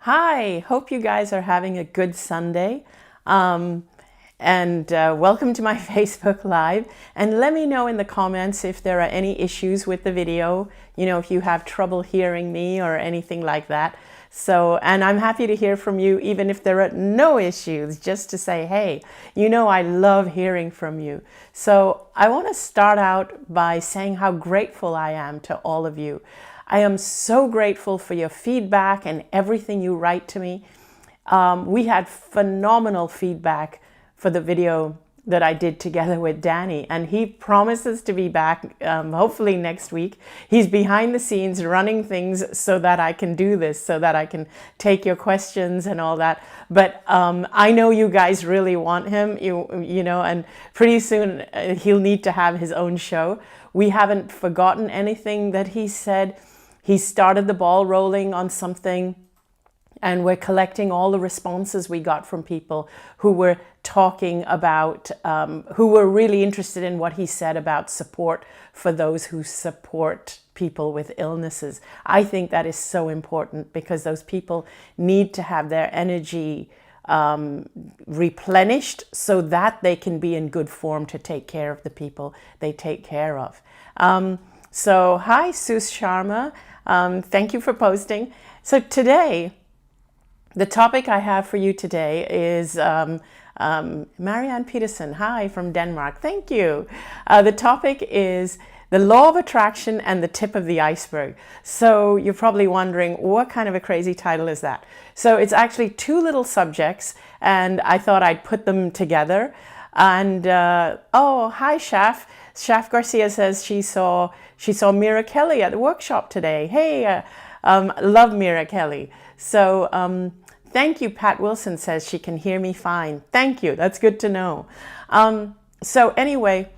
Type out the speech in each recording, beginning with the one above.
Hi, hope you guys are having a good Sunday. And welcome to my Facebook Live. And let me know in the comments if there are any issues with the video, if you have trouble hearing me or anything like that. And I'm happy to hear from you, even if there are no issues, just to say, hey, I love hearing from you. So I want to start out by saying how grateful I am to all of you. I am so grateful for your feedback and everything you write to me. We had phenomenal feedback for the video that I did together with Danny, and he promises to be back hopefully next week. He's behind the scenes running things so that I can do this, so that I can take your questions and all that. But I know you guys really want him, and pretty soon he'll need to have his own show. We haven't forgotten anything that he said. He started the ball rolling on something, and we're collecting all the responses we got from people who were talking about, who were really interested in what he said about support for those who support people with illnesses. I think that is so important because those people need to have their energy replenished so that they can be in good form to take care of the people they take care of. So hi, Sus Sharma. Thank you for posting. So today, the topic I have for you today is Marianne Peterson. Hi, from Denmark. Thank you. The topic is the law of attraction and the tip of the iceberg. So you're probably wondering, what kind of a crazy title is that? So it's actually two little subjects, and I thought I'd put them together. And oh, hi, Shaf. Shaf Garcia says she saw Mira Kelly at the workshop today. Hey, love Mira Kelly. So thank you. Pat Wilson says she can hear me fine. Thank you. That's good to know. So anyway,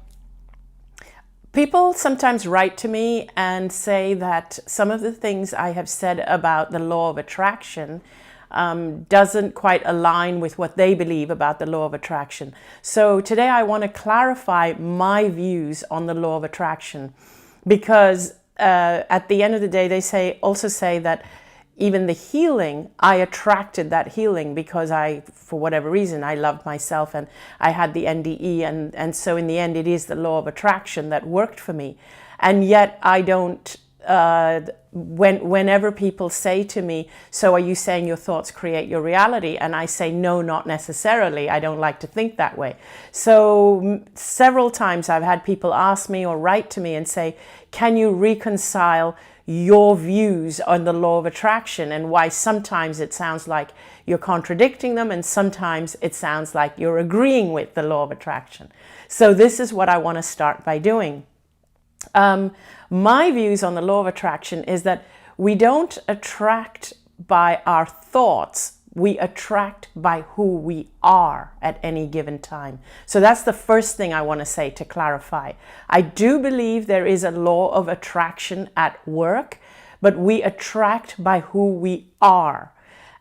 people sometimes write to me and say that some of the things I have said about the law of attraction doesn't quite align with what they believe about the law of attraction. So today I want to clarify my views on the law of attraction, because at the end of the day, they also say that even the healing, I attracted that healing because for whatever reason, I loved myself and I had the NDE. And so in the end, it is the law of attraction that worked for me. And yet I don't, whenever people say to me, so are you saying your thoughts create your reality? And I say, no, not necessarily. I don't like to think that way. So several times I've had people ask me or write to me and say, can you reconcile your views on the law of attraction, and why sometimes it sounds like you're contradicting them and sometimes it sounds like you're agreeing with the law of attraction. So this is what I want to start by doing. My views on the law of attraction is that we don't attract by our thoughts, we attract by who we are at any given time. So that's the first thing I want to say to clarify. I do believe there is a law of attraction at work, but we attract by who we are.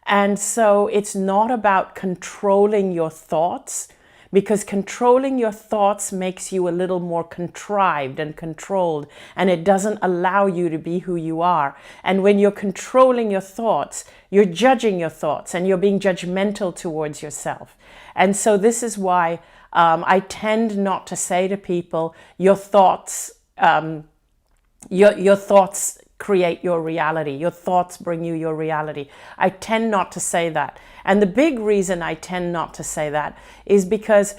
And so it's not about controlling your thoughts, because controlling your thoughts makes you a little more contrived and controlled, and it doesn't allow you to be who you are. And when you're controlling your thoughts, you're judging your thoughts and you're being judgmental towards yourself. And so this is why I tend not to say to people, your thoughts create your reality. Your thoughts bring you your reality. I tend not to say that. And the big reason I tend not to say that is because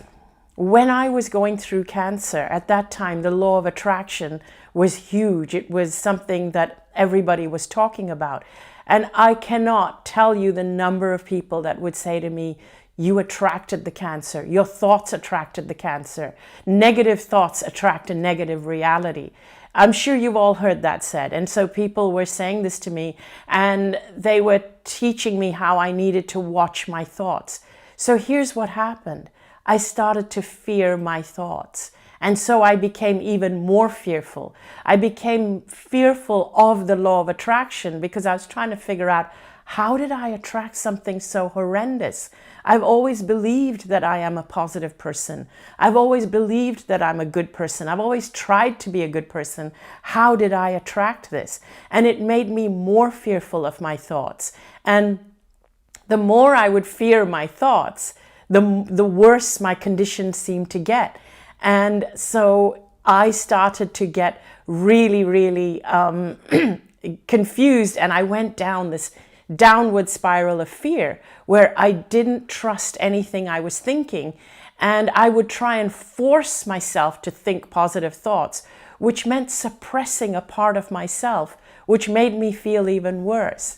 when I was going through cancer, at that time, the law of attraction was huge. It was something that everybody was talking about. And I cannot tell you the number of people that would say to me, you attracted the cancer. Your thoughts attracted the cancer. Negative thoughts attract a negative reality. I'm sure you've all heard that said. And so people were saying this to me, and they were teaching me how I needed to watch my thoughts. So here's what happened. I started to fear my thoughts. And so I became even more fearful. I became fearful of the law of attraction because I was trying to figure out, how did I attract something so horrendous? I've always believed that I am a positive person. I've always believed that I'm a good person. I've always tried to be a good person. How did I attract this? And it made me more fearful of my thoughts. And the more I would fear my thoughts, the worse my condition seemed to get. And so I started to get really, really confused, and I went down this downward spiral of fear where I didn't trust anything I was thinking, and I would try and force myself to think positive thoughts, which meant suppressing a part of myself, which made me feel even worse.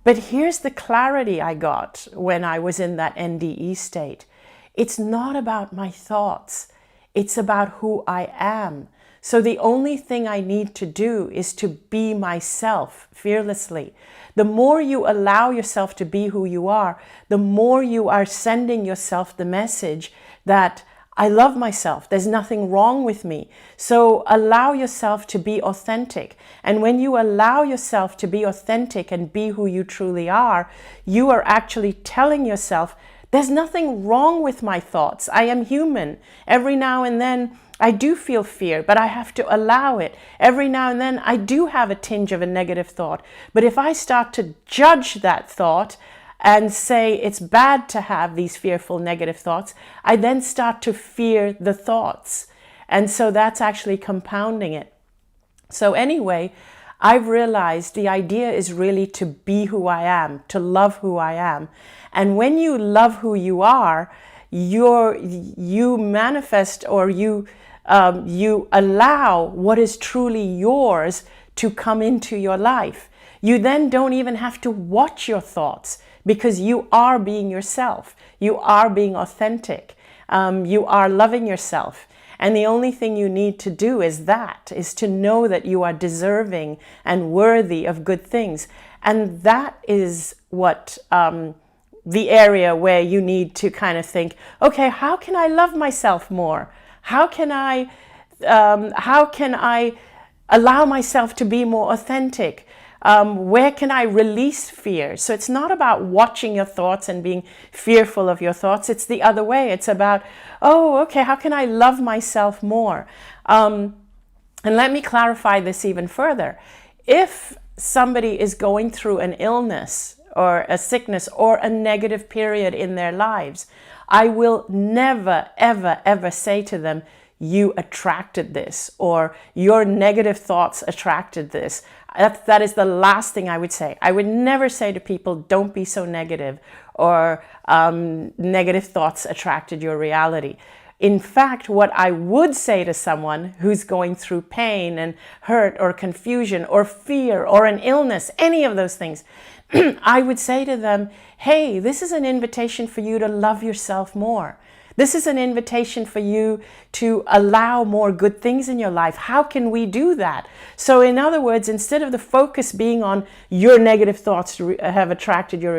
But here's the clarity I got when I was in that NDE state. It's not about my thoughts. It's about who I am. So the only thing I need to do is to be myself fearlessly. The more you allow yourself to be who you are, the more you are sending yourself the message that I love myself. There's nothing wrong with me. So allow yourself to be authentic. And when you allow yourself to be authentic and be who you truly are, you are actually telling yourself, there's nothing wrong with my thoughts. I am human. Every now and then I do feel fear, but I have to allow it. Every now and then I do have a tinge of a negative thought. But if I start to judge that thought and say it's bad to have these fearful negative thoughts, I then start to fear the thoughts. And so that's actually compounding it. So anyway, I've realized the idea is really to be who I am, to love who I am. And when you love who you are, you manifest, or you allow what is truly yours to come into your life. You then don't even have to watch your thoughts, because you are being yourself. You are being authentic. You are loving yourself. And the only thing you need to do is to know that you are deserving and worthy of good things. And that is what the area where you need to kind of think, okay, how can I love myself more? How can I allow myself to be more authentic? Where can I release fear? So it's not about watching your thoughts and being fearful of your thoughts. It's the other way. It's about, oh, okay, how can I love myself more? And let me clarify this even further. If somebody is going through an illness or a sickness or a negative period in their lives, I will never, ever, ever say to them, you attracted this, or your negative thoughts attracted this. That is the last thing I would say. I would never say to people, don't be so negative, or negative thoughts attracted your reality. In fact, what I would say to someone who's going through pain and hurt or confusion or fear or an illness, any of those things, I would say to them, hey, this is an invitation for you to love yourself more. This is an invitation for you to allow more good things in your life. How can we do that? So in other words, instead of the focus being on your negative thoughts have attracted your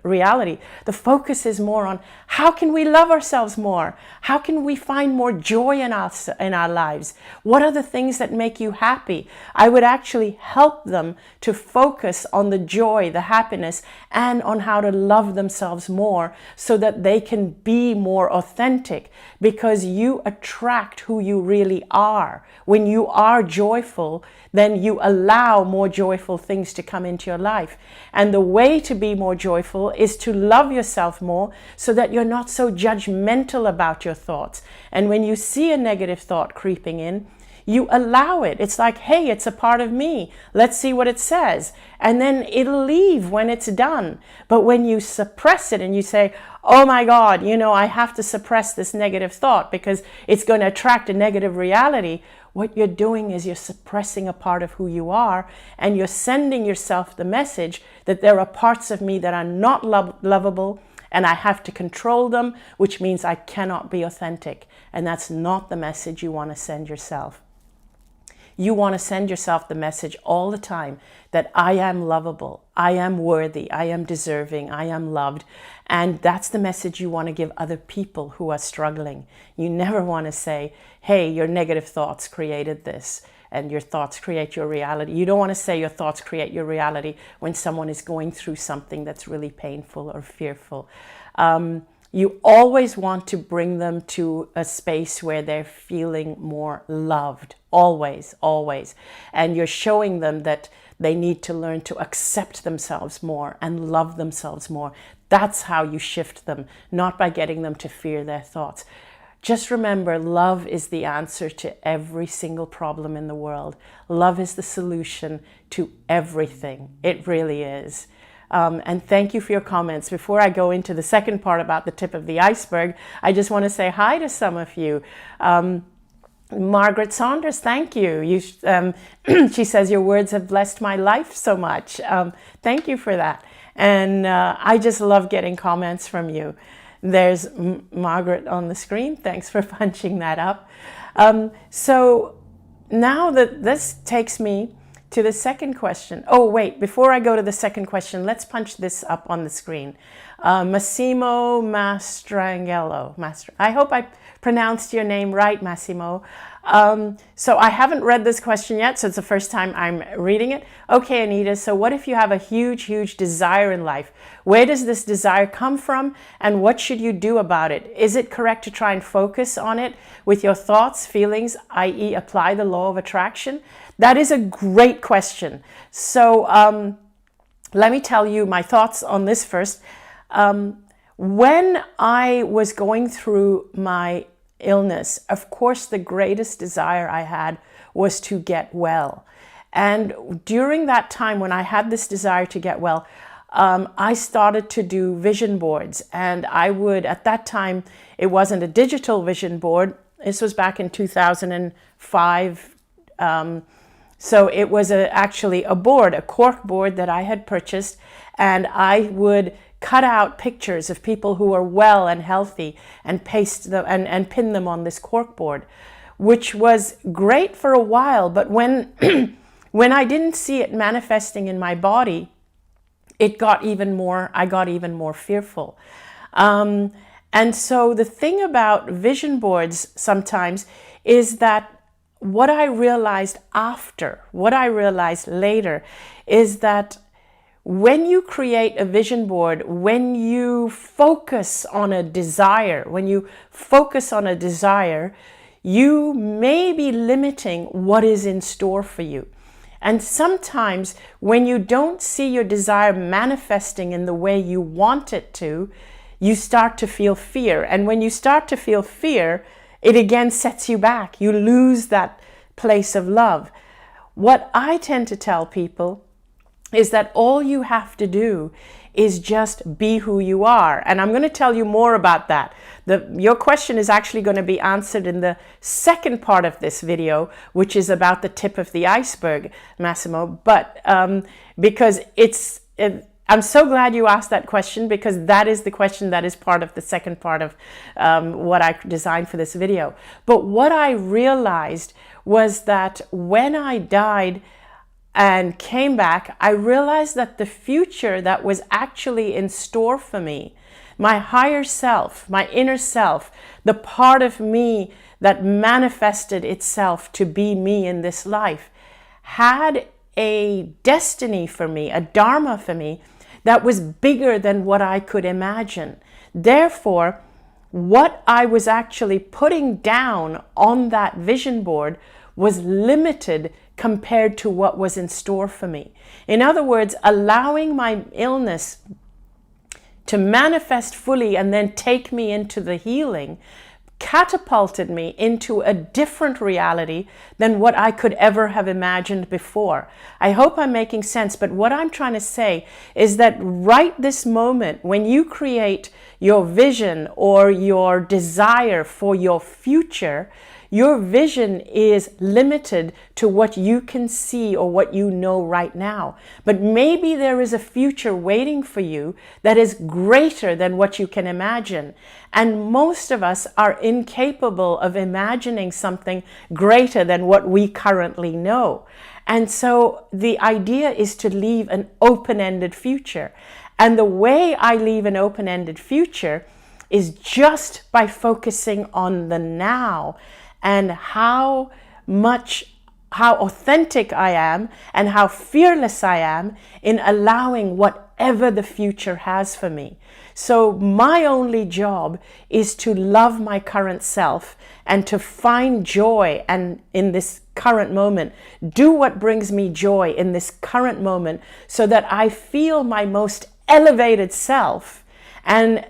reality, the focus is more on how can we love ourselves more? How can we find more joy in our lives? What are the things that make you happy? I would actually help them to focus on the joy, the happiness, and on how to love themselves more so that they can be more authentic, because you attract who you really are. When you are joyful, then you allow more joyful things to come into your life. And the way to be more joyful is to love yourself more so that you're not so judgmental about your thoughts. And when you see a negative thought creeping in, you allow it. It's like, hey, it's a part of me. Let's see what it says. And then it'll leave when it's done. But when you suppress it and you say, oh my God, I have to suppress this negative thought because it's going to attract a negative reality, what you're doing is you're suppressing a part of who you are, and you're sending yourself the message that there are parts of me that are not lovable, and I have to control them, which means I cannot be authentic. And that's not the message you want to send yourself. You want to send yourself the message all the time that I am lovable, I am worthy, I am deserving, I am loved. And that's the message you want to give other people who are struggling. You never want to say, hey, your negative thoughts created this, and your thoughts create your reality. You don't want to say your thoughts create your reality when someone is going through something that's really painful or fearful. You always want to bring them to a space where they're feeling more loved. Always, always. And you're showing them that They need to learn to accept themselves more and love themselves more. That's how you shift them, not by getting them to fear their thoughts. Just remember, love is the answer to every single problem in the world. Love is the solution to everything. It really is. And thank you for your comments. Before I go into the second part about the tip of the iceberg, I just want to say hi to some of you. Margaret Saunders, thank you. She says, your words have blessed my life so much. Thank you for that. And I just love getting comments from you. There's Margaret on the screen. Thanks for punching that up. So now that this takes me to the second question. Oh, wait, before I go to the second question, let's punch this up on the screen. Massimo Mastrangello. I hope I pronounced your name right, Massimo. So I haven't read this question yet, so it's the first time I'm reading it. Okay, Anita, so what if you have a huge, huge desire in life? Where does this desire come from, and what should you do about it? Is it correct to try and focus on it with your thoughts, feelings, i.e. apply the law of attraction? That is a great question. So let me tell you my thoughts on this first. When I was going through my illness, of course, the greatest desire I had was to get well. And during that time when I had this desire to get well, I started to do vision boards. And I would, at that time, it wasn't a digital vision board. This was back in 2005. So it was actually a board, a cork board that I had purchased. And I would cut out pictures of people who are well and healthy and paste them and pin them on this cork board, which was great for a while. But when when I didn't see it manifesting in my body, I got even more fearful. And so the thing about vision boards sometimes is that what I realized later is that when you create a vision board, when you focus on a desire, you may be limiting what is in store for you. And sometimes when you don't see your desire manifesting in the way you want it to, you start to feel fear. And when you start to feel fear, it again sets you back. You lose that place of love. What I tend to tell people is that all you have to do is just be who you are. And I'm going to tell you more about that. Your question is actually going to be answered in the second part of this video, which is about the tip of the iceberg, Massimo. But because I'm so glad you asked that question, because that is the question that is part of the second part of what I designed for this video. But what I realized was that when I died and came back, I realized that the future that was actually in store for me, my higher self, my inner self, the part of me that manifested itself to be me in this life, had a destiny for me, a dharma for me, that was bigger than what I could imagine. Therefore, what I was actually putting down on that vision board was limited compared to what was in store for me. In other words, allowing my illness to manifest fully and then take me into the healing catapulted me into a different reality than what I could ever have imagined before. I hope I'm making sense, but what I'm trying to say is that right this moment, when you create your vision or your desire for your future, your vision is limited to what you can see or what you know right now. But maybe there is a future waiting for you that is greater than what you can imagine. And most of us are incapable of imagining something greater than what we currently know. And so the idea is to leave an open-ended future. And the way I leave an open-ended future is just by focusing on the now, and how authentic I am and how fearless I am in allowing whatever the future has for me. So my only job is to love my current self and to find joy and in this current moment, do what brings me joy in this current moment so that I feel my most elevated self and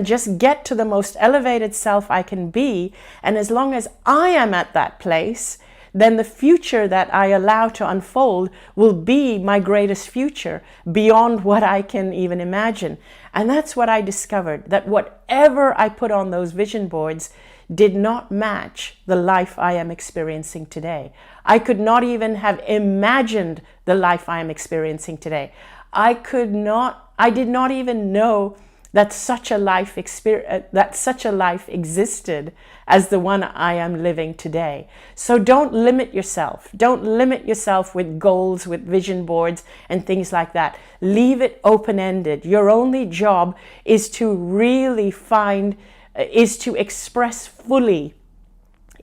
just get to the most elevated self I can be. And as long as I am at that place, then the future that I allow to unfold will be my greatest future beyond what I can even imagine. And that's what I discovered, that whatever I put on those vision boards did not match the life I am experiencing today. I could not even have imagined the life I am experiencing today. I did not even know that such a life existed as the one I am living today. So don't limit yourself. Don't limit yourself with goals, with vision boards and things like that. Leave it open-ended. Your only job is to really is to express fully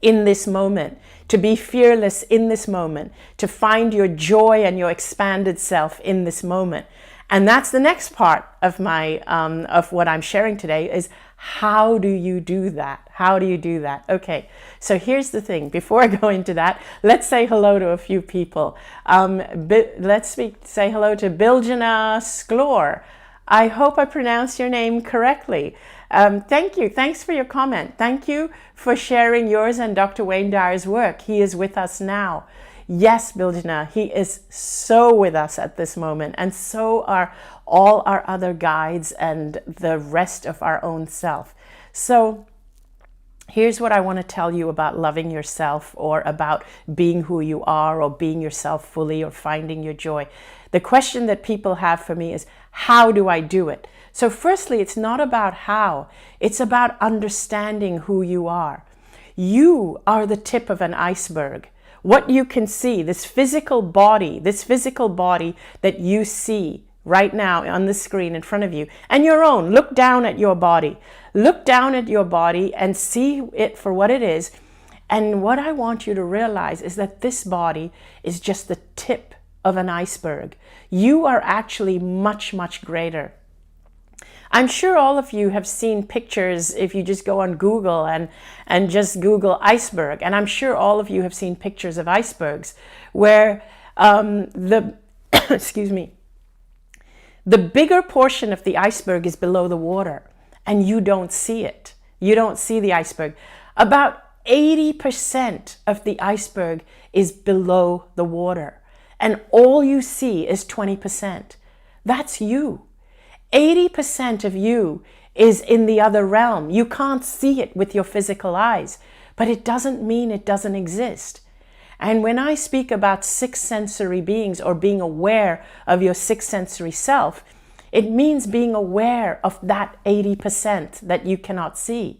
in this moment, to be fearless in this moment, to find your joy and your expanded self in this moment. And that's the next part of my of what I'm sharing today is how do you do that? How do you do that? Okay, so here's the thing. Before I go into that, let's say hello to a few people. Say hello to Biljana Sklor. I hope I pronounced your name correctly. Thank you. Thanks for your comment. Thank you for sharing yours and Dr. Wayne Dyer's work. He is with us now. Yes, Biljana, he is so with us at this moment, and so are all our other guides and the rest of our own self. So here's what I want to tell you about loving yourself, or about being who you are, or being yourself fully, or finding your joy. The question that people have for me is, how do I do it? So firstly, it's not about how, it's about understanding who you are. You are the tip of an iceberg. What you can see, this physical body that you see right now on the screen in front of you, and your own, look down at your body. Look down at your body and see it for what it is. And what I want you to realize is that this body is just the tip of an iceberg. You are actually much, much greater. I'm sure all of you have seen pictures if you just go on Google and just Google iceberg. And I'm sure all of you have seen pictures of icebergs where excuse me, the bigger portion of the iceberg is below the water and you don't see it. You don't see the iceberg. About 80% of the iceberg is below the water and all you see is 20%. That's you. 80% of you is in the other realm. You can't see it with your physical eyes, but it doesn't mean it doesn't exist. And when I speak about six sensory beings, or being aware of your sixth sensory self, it means being aware of that 80% that you cannot see.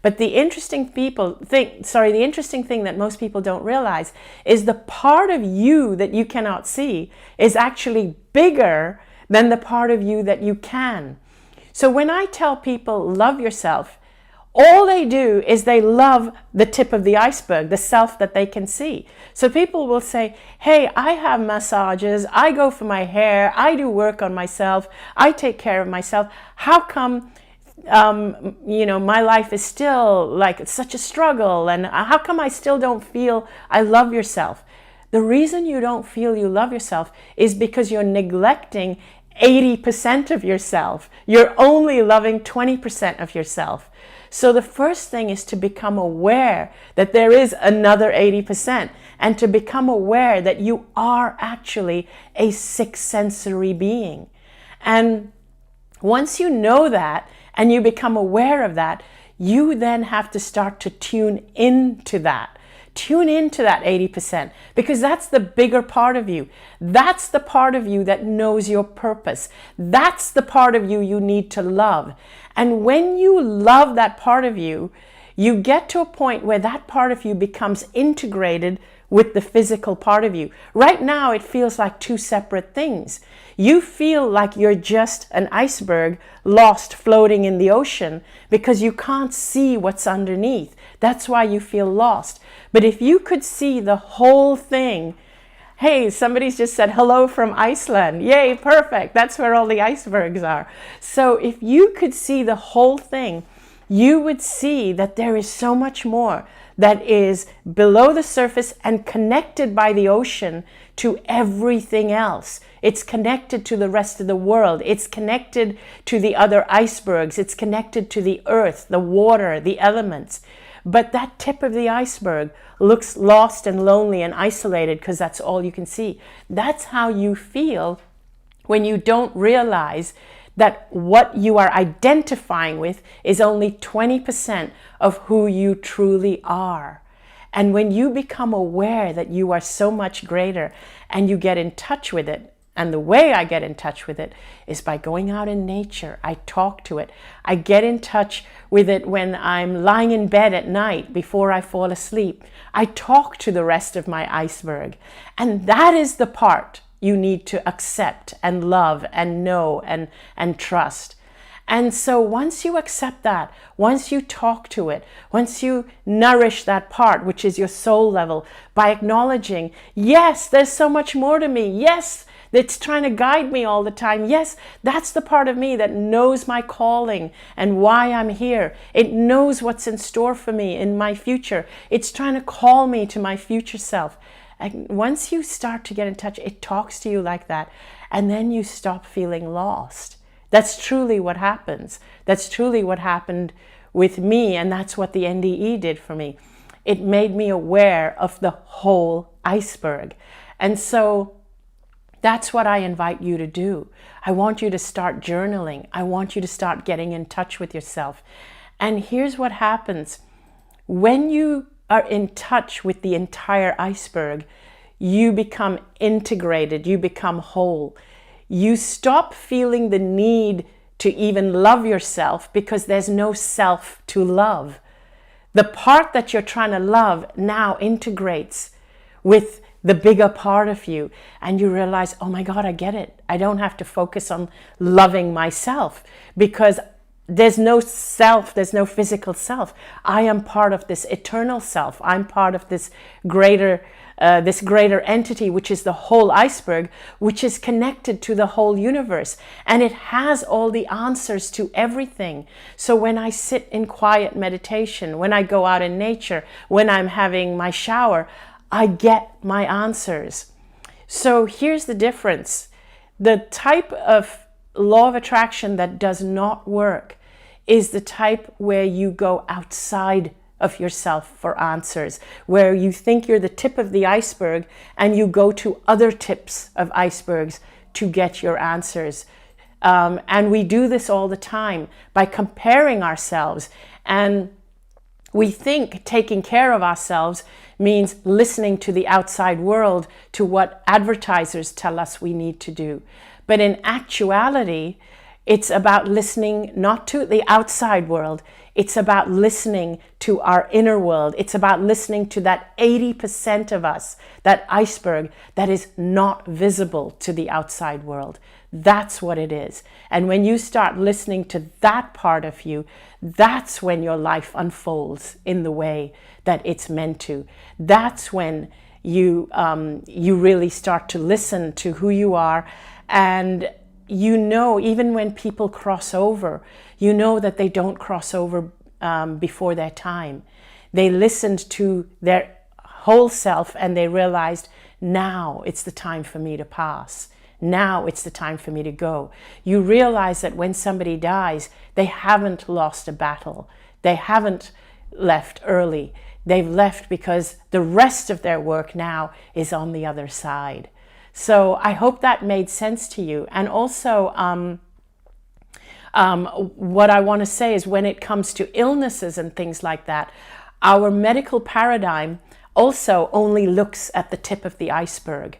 But the interesting thing that most people don't realize is the part of you that you cannot see is actually bigger than the part of you that you can. So when I tell people love yourself, all they do is they love the tip of the iceberg, the self that they can see. So people will say, hey, I have massages, I go for my hair, I do work on myself, I take care of myself. How come my life is still like it's such a struggle, and how come I still don't feel I love yourself? The reason you don't feel you love yourself is because you're neglecting 80% of yourself. You're only loving 20% of yourself. So the first thing is to become aware that there is another 80%, and to become aware that you are actually a sixth sensory being. And once you know that and you become aware of that, you then have to start to tune into that. Tune into that 80%, because that's the bigger part of you. That's the part of you that knows your purpose. That's the part of you you need to love. And when you love that part of you, you get to a point where that part of you becomes integrated with the physical part of you. Right now, it feels like two separate things. You feel like you're just an iceberg lost floating in the ocean because you can't see what's underneath. That's why you feel lost. But if you could see the whole thing, Hey, somebody's just said hello from Iceland. Yay, perfect. That's where all the icebergs are. So if you could see the whole thing, you would see that there is so much more that is below the surface and connected by the ocean to everything else. It's connected to the rest of the world. It's connected to the other icebergs. It's connected to the earth, the water, the elements. But that tip of the iceberg looks lost and lonely and isolated because that's all you can see. That's how you feel when you don't realize that what you are identifying with is only 20% of who you truly are. And when you become aware that you are so much greater and you get in touch with it, and the way I get in touch with it is by going out in nature. I talk to it. I get in touch with it when I'm lying in bed at night before I fall asleep. I talk to the rest of my iceberg. And that is the part you need to accept and love and know and trust. And so once you accept that, once you talk to it, once you nourish that part, which is your soul level, by acknowledging, yes, there's so much more to me. Yes, it's trying to guide me all the time. Yes, that's the part of me that knows my calling and why I'm here. It knows what's in store for me in my future. It's trying to call me to my future self. And once you start to get in touch, it talks to you like that. And then you stop feeling lost. That's truly what happens. That's truly what happened with me. And that's what the NDE did for me. It made me aware of the whole iceberg. And so that's what I invite you to do. I want you to start journaling. I want you to start getting in touch with yourself. And here's what happens. When you are in touch with the entire iceberg, you become integrated, you become whole. You stop feeling the need to even love yourself because there's no self to love. The part that you're trying to love now integrates with the bigger part of you, and you realize, oh my God, I get it. I don't have to focus on loving myself because there's no self, there's no physical self. I am part of this eternal self. I'm part of this greater entity, which is the whole iceberg, which is connected to the whole universe. And it has all the answers to everything. So when I sit in quiet meditation, when I go out in nature, when I'm having my shower, I get my answers. So here's the difference. The type of law of attraction that does not work is the type where you go outside of yourself for answers, where you think you're the tip of the iceberg and you go to other tips of icebergs to get your answers. And we do this all the time by comparing ourselves. And we think taking care of ourselves means listening to the outside world, to what advertisers tell us we need to do. But in actuality, it's about listening not to the outside world. It's about listening to our inner world. It's about listening to that 80% of us, that iceberg that is not visible to the outside world. That's what it is. And when you start listening to that part of you, that's when your life unfolds in the way that it's meant to. That's when you really start to listen to who you are. And you know, even when people cross over, you know that they don't cross over before their time. They listened to their whole self and they realized, now it's the time for me to pass. Now it's the time for me to go. You realize that when somebody dies, they haven't lost a battle. They haven't left early. They've left because the rest of their work now is on the other side. So I hope that made sense to you. And also, what I want to say is when it comes to illnesses and things like that, our medical paradigm also only looks at the tip of the iceberg.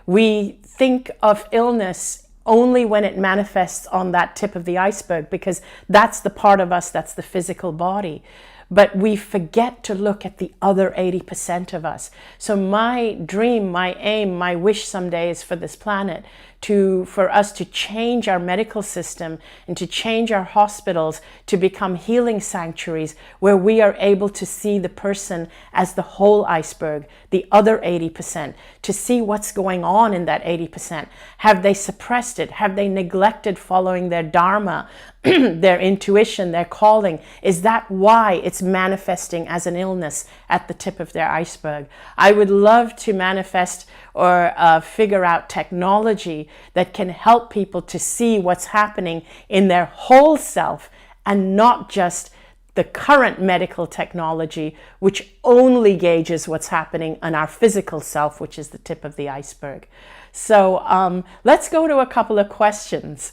We think of illness only when it manifests on that tip of the iceberg because that's the part of us that's the physical body. but we forget to look at the other 80% of us. So my dream, my aim, my wish someday is for this planet for us to change our medical system and to change our hospitals to become healing sanctuaries where we are able to see the person as the whole iceberg, the other 80%, to see what's going on in that 80%. Have they suppressed it? Have they neglected following their dharma, their intuition, their calling? Is that why it's manifesting as an illness at the tip of their iceberg? I would love to manifest or figure out technology that can help people to see what's happening in their whole self, and not just the current medical technology, which only gauges what's happening in our physical self, which is the tip of the iceberg. So let's go to a couple of questions.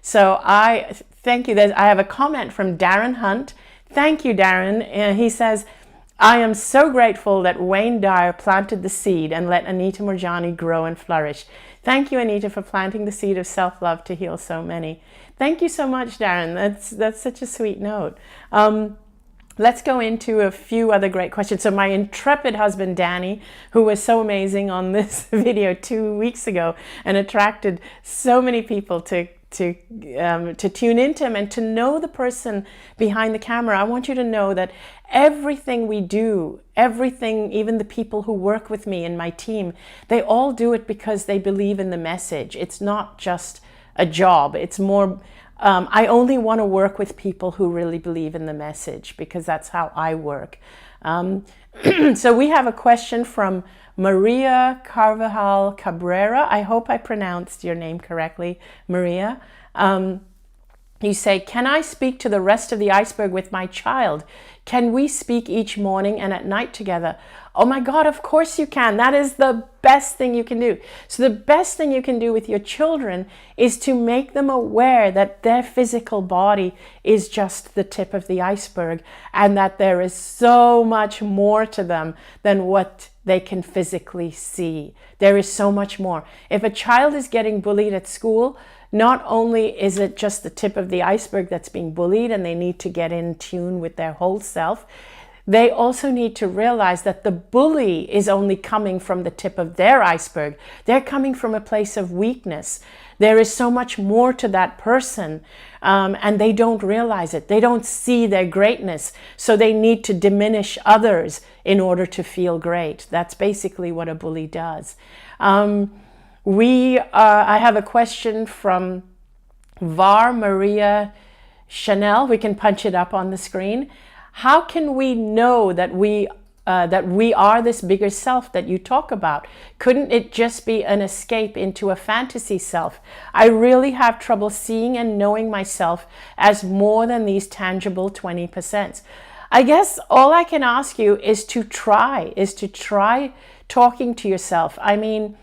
So I thank you. I have a comment from Darren Hunt. Thank you, Darren. He says, I am so grateful that Wayne Dyer planted the seed and let Anita Moorjani grow and flourish. Thank you, Anita, for planting the seed of self-love to heal so many. Thank you so much, Darren. That's such a sweet note. Let's go into a few other great questions. So my intrepid husband, Danny, who was so amazing on this video 2 weeks ago and attracted so many people to tune into him and to know the person behind the camera. I want you to know that everything we do, everything, even the people who work with me and my team, they all do it because they believe in the message. It's not just a job. It's more, I only want to work with people who really believe in the message, because that's how I work. So we have a question from Maria Carvajal Cabrera. I hope I pronounced your name correctly, Maria. You say, can I speak to the rest of the iceberg with my child? Can we speak each morning and at night together? Oh my God, of course you can. That is the best thing you can do. So the best thing you can do with your children is to make them aware that their physical body is just the tip of the iceberg, and that there is so much more to them than what they can physically see. There is so much more. If a child is getting bullied at school, not only is it just the tip of the iceberg that's being bullied and they need to get in tune with their whole self, they also need to realize that the bully is only coming from the tip of their iceberg. They're coming from a place of weakness. There is so much more to that person, and they don't realize it. They don't see their greatness, so they need to diminish others in order to feel great. That's basically what a bully does. I have a question from Var Maria Chanel. We can punch it up on the screen. How can we know that we are this bigger self that you talk about? Couldn't it just be an escape into a fantasy self? I really have trouble seeing and knowing myself as more than these tangible 20%. I guess all I can ask you is to try talking to yourself. I mean,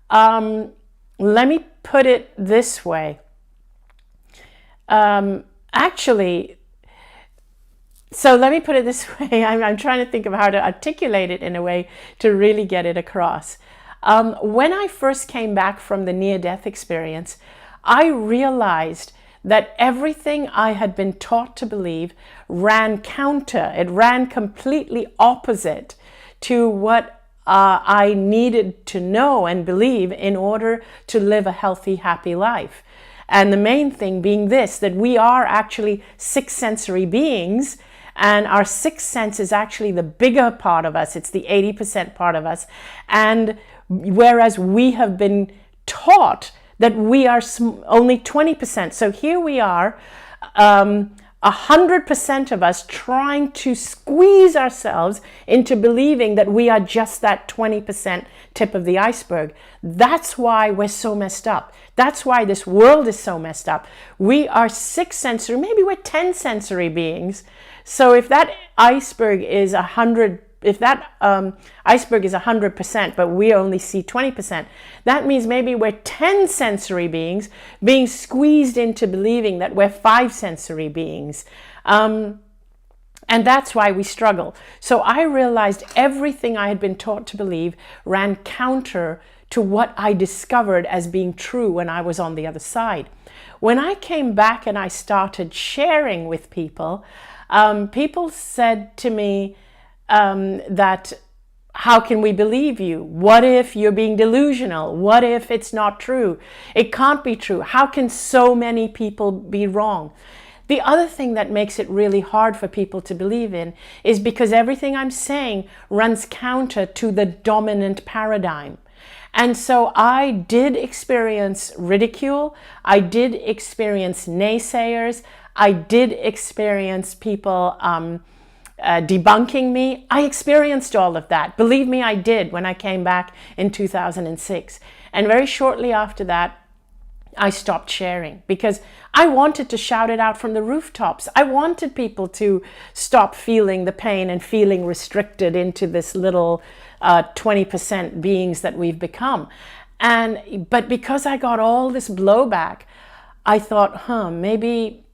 let me put it this way. So let me put it this way. I'm trying to think of how to articulate it in a way to really get it across. When I first came back from the near-death experience, I realized that everything I had been taught to believe ran counter. It ran completely opposite to what I needed to know and believe in order to live a healthy, happy life. And the main thing being this, that we are actually six sensory beings, and our sixth sense is actually the bigger part of us. It's the 80% part of us. And whereas we have been taught that we are only 20%. So here we are, 100% of us trying to squeeze ourselves into believing that we are just that 20% tip of the iceberg. That's why we're so messed up. That's why this world is so messed up. We are six sensory, maybe we're 10 sensory beings. So if that iceberg is 100, if that iceberg is 100%, but we only see 20%, that means maybe we're 10 sensory beings being squeezed into believing that we're 5 sensory beings. And that's why we struggle. So I realized everything I had been taught to believe ran counter to what I discovered as being true when I was on the other side. When I came back and I started sharing with people, People said to me that, how can we believe you? What if you're being delusional? What if it's not true? It can't be true. How can so many people be wrong? The other thing that makes it really hard for people to believe in is because everything I'm saying runs counter to the dominant paradigm. And so I did experience ridicule. I did experience naysayers. I did experience people debunking me. I experienced all of that. Believe me, I did when I came back in 2006. And very shortly after that, I stopped sharing because I wanted to shout it out from the rooftops. I wanted people to stop feeling the pain and feeling restricted into this little 20% beings that we've become. But because I got all this blowback, I thought, maybe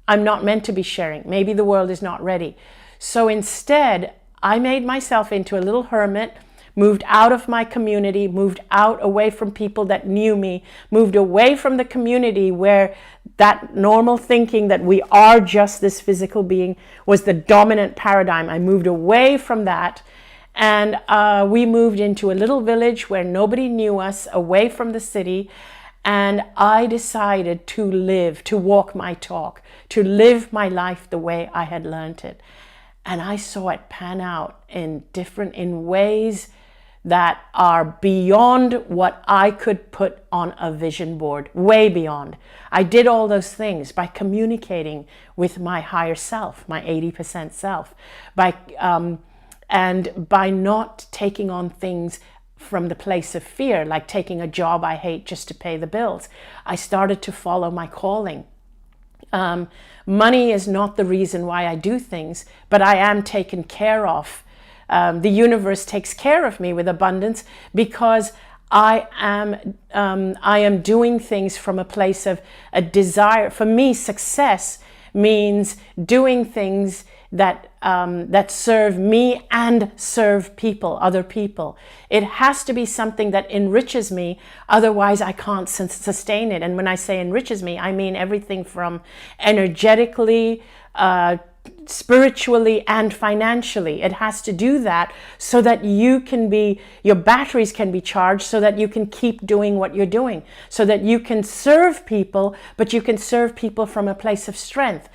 I'm not meant to be sharing. Maybe the world is not ready. So instead, I made myself into a little hermit, moved out of my community, moved out away from people that knew me, moved away from the community where that normal thinking that we are just this physical being was the dominant paradigm. I moved away from that, and we moved into a little village where nobody knew us, away from the city. And I decided to live, to walk my talk, to live my life the way I had learned it. And I saw it pan out in ways that are beyond what I could put on a vision board, way beyond. I did all those things by communicating with my higher self, my 80% self, and by not taking on things from the place of fear, like taking a job I hate just to pay the bills. I started to follow my calling. Money is not the reason why I do things, but I am taken care of. The universe takes care of me with abundance because I am doing things from a place of a desire. For me, success means doing things that serve me and serve people, other people. It has to be something that enriches me, otherwise I can't sustain it. And when I say enriches me, I mean everything from energetically, spiritually, and financially. It has to do that so that your batteries can be charged, so that you can keep doing what you're doing, so that you can serve people, but you can serve people from a place of strength.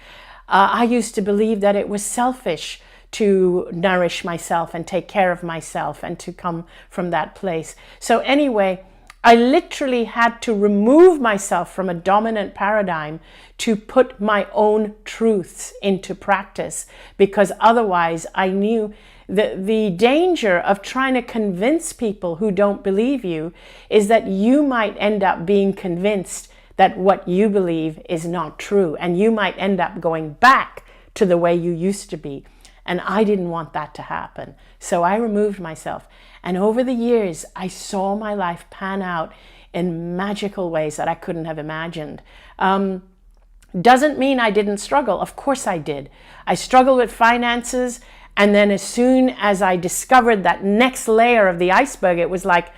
I used to believe that it was selfish to nourish myself and take care of myself and to come from that place. So anyway, I literally had to remove myself from a dominant paradigm to put my own truths into practice, because otherwise I knew the danger of trying to convince people who don't believe you is that you might end up being convinced that what you believe is not true, and you might end up going back to the way you used to be. And I didn't want that to happen. So I removed myself. And over the years, I saw my life pan out in magical ways that I couldn't have imagined. Doesn't mean I didn't struggle. Of course I did. I struggled with finances. And then as soon as I discovered that next layer of the iceberg, it was like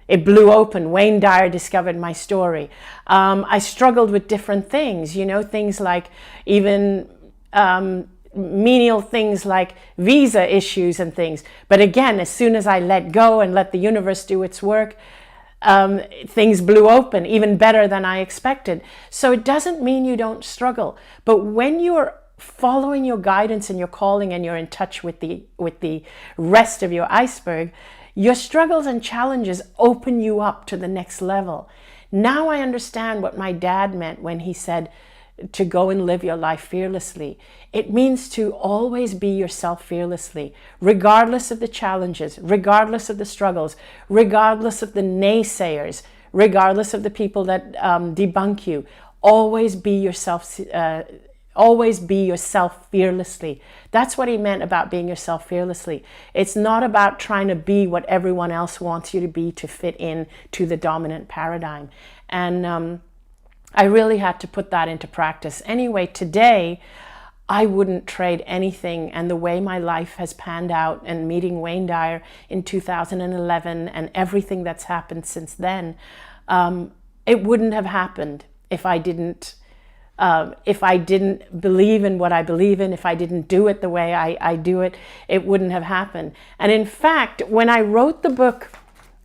it blew open. Wayne Dyer discovered my story. I struggled with different things, things like even menial things like visa issues and things. But again, as soon as I let go and let the universe do its work, things blew open even better than I expected. So it doesn't mean you don't struggle. But when you're following your guidance and your calling and you're in touch with the rest of your iceberg, your struggles and challenges open you up to the next level. Now I understand what my dad meant when he said to go and live your life fearlessly. It means to always be yourself fearlessly, regardless of the challenges, regardless of the struggles, regardless of the naysayers, regardless of the people that debunk you. Always be yourself. Always be yourself fearlessly. That's what he meant about being yourself fearlessly. It's not about trying to be what everyone else wants you to be to fit in to the dominant paradigm. And I really had to put that into practice. Anyway, today, I wouldn't trade anything. And the way my life has panned out, and meeting Wayne Dyer in 2011 and everything that's happened since then, it wouldn't have happened if I didn't if I didn't believe in what I believe in, if I didn't do it the way I do it, it wouldn't have happened. And in fact, when I wrote the book,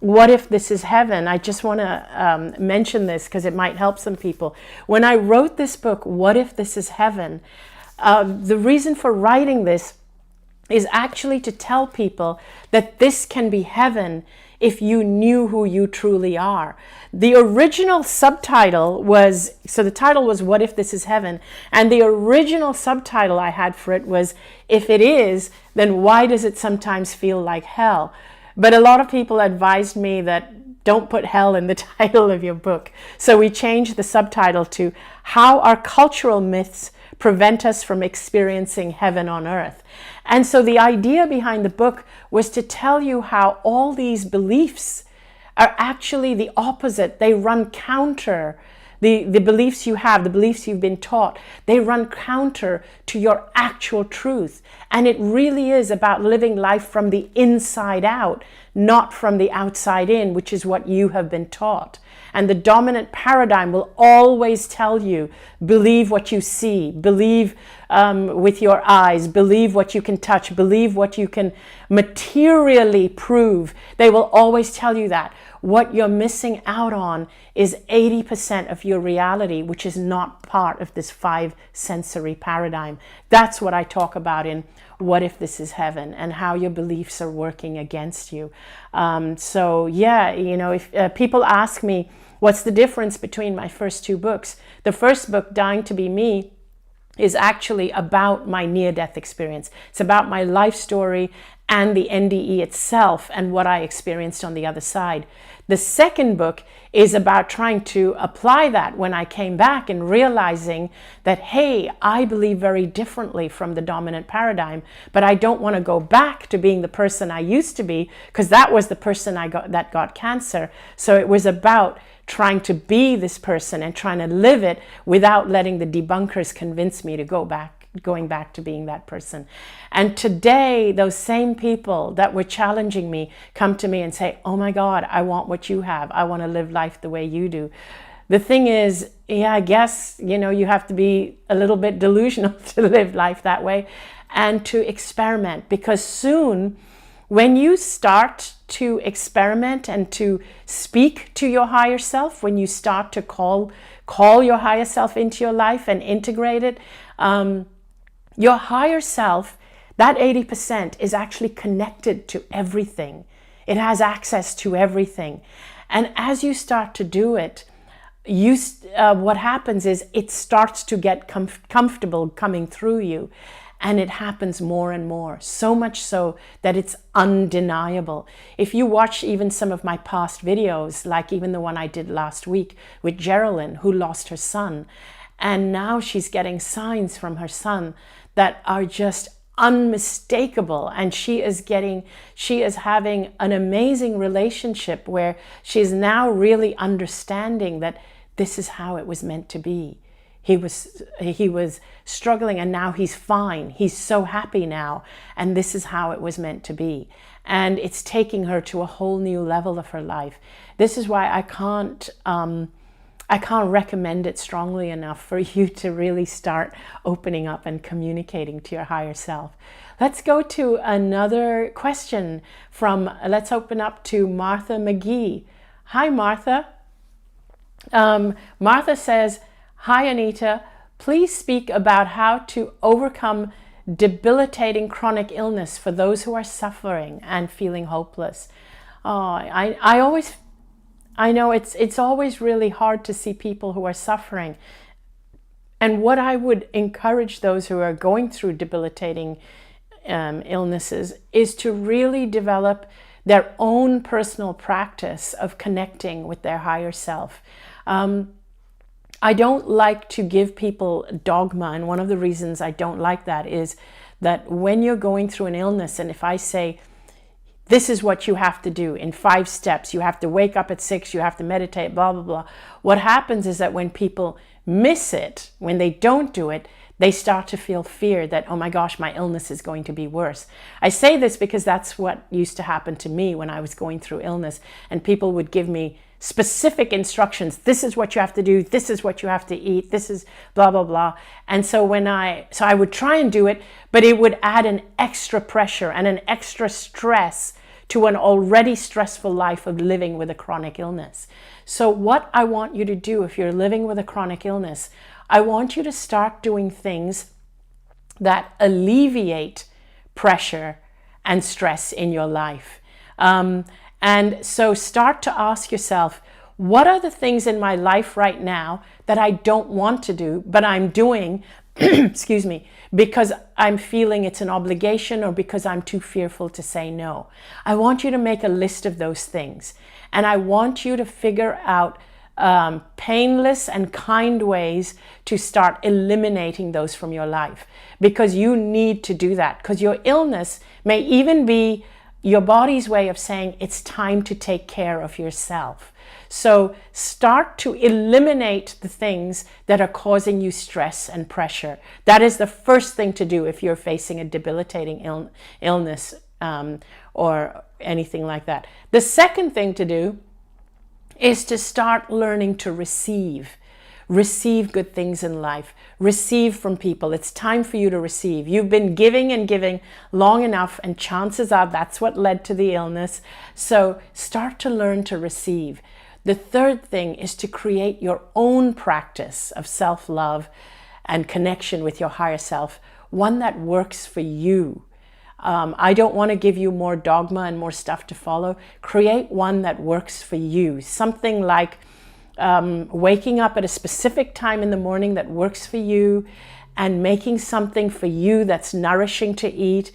What If This Is Heaven? I just want to mention this because it might help some people. When I wrote this book, What If This Is Heaven? The reason for writing this is actually to tell people that this can be heaven if you knew who you truly are. The original subtitle was, so the title was What If This Is Heaven? And the original subtitle I had for it was, if it is, then why does it sometimes feel like hell? But a lot of people advised me that don't put hell in the title of your book. So we changed the subtitle to How Our Cultural Myths Prevent Us from Experiencing Heaven on Earth. And so the idea behind the book was to tell you how all these beliefs are actually the opposite. They run counter. The beliefs you have, the beliefs you've been taught, they run counter to your actual truth. And it really is about living life from the inside out, not from the outside in, which is what you have been taught. And the dominant paradigm will always tell you, believe what you see, believe with your eyes, believe what you can touch, believe what you can materially prove. They will always tell you that. What you're missing out on is 80% of your reality, which is not part of this 5 sensory paradigm. That's what I talk about in What If This Is Heaven, and how your beliefs are working against you. So yeah, you know, if people ask me, what's the difference between my first 2 books? The first book, Dying to Be Me, is actually about my near-death experience. It's about my life story and the NDE itself and what I experienced on the other side. The second book is about trying to apply that when I came back and realizing that, hey, I believe very differently from the dominant paradigm, but I don't want to go back to being the person I used to be, because that was the person that got cancer. So it was about trying to be this person and trying to live it without letting the debunkers convince me to going back to being that person. And today, those same people that were challenging me come to me and say, oh my God, I want what you have. I want to live life the way you do. The thing is, yeah, I guess, you know, you have to be a little bit delusional to live life that way and to experiment, because soon, when you start to experiment and to speak to your higher self, when you start to call your higher self into your life and integrate it, your higher self, that 80% is actually connected to everything. It has access to everything. And as you start to do it, what happens is it starts to get comfortable coming through you. And it happens more and more, so much so that it's undeniable. If you watch even some of my past videos, like even the one I did last week with Geraldine, who lost her son, and now she's getting signs from her son that are just unmistakable, and she is having an amazing relationship where she is now really understanding that this is how it was meant to be. He was struggling, and now he's fine. He's so happy now, and this is how it was meant to be. And it's taking her to a whole new level of her life. This is why I can't recommend it strongly enough for you to really start opening up and communicating to your higher self. Let's go to another question let's open up to Martha McGee. Hi, Martha. Martha says, hi, Anita. Please speak about how to overcome debilitating chronic illness for those who are suffering and feeling hopeless. I know it's always really hard to see people who are suffering. And what I would encourage those who are going through debilitating illnesses is to really develop their own personal practice of connecting with their higher self. I don't like to give people dogma, and one of the reasons I don't like that is that when you're going through an illness, and if I say, this is what you have to do in 5 steps, you have to wake up at 6, you have to meditate, blah, blah, blah. What happens is that when people miss it, when they don't do it, they start to feel fear that, oh my gosh, my illness is going to be worse. I say this because that's what used to happen to me when I was going through illness, and people would give me specific instructions. This is what you have to do. This is what you have to eat. This is blah, blah, blah. And so I would try and do it, but it would add an extra pressure and an extra stress to an already stressful life of living with a chronic illness. So what I want you to do if you're living with a chronic illness, I want you to start doing things that alleviate pressure and stress in your life. And so start to ask yourself, what are the things in my life right now that I don't want to do, but I'm doing, excuse me, because I'm feeling it's an obligation or because I'm too fearful to say no. I want you to make a list of those things. And I want you to figure out painless and kind ways to start eliminating those from your life, because you need to do that, because your illness may even be your body's way of saying it's time to take care of yourself. So start to eliminate the things that are causing you stress and pressure. That is the first thing to do if you're facing a debilitating illness or anything like that. The second thing to do is to start learning to receive. Receive good things in life. Receive from people. It's time for you to receive. You've been giving and giving long enough, and chances are that's what led to the illness. So start to learn to receive. The third thing is to create your own practice of self-love and connection with your higher self, one that works for you. I don't want to give you more dogma and more stuff to follow. Create one that works for you. Something like waking up at a specific time in the morning that works for you, and making something for you that's nourishing to eat,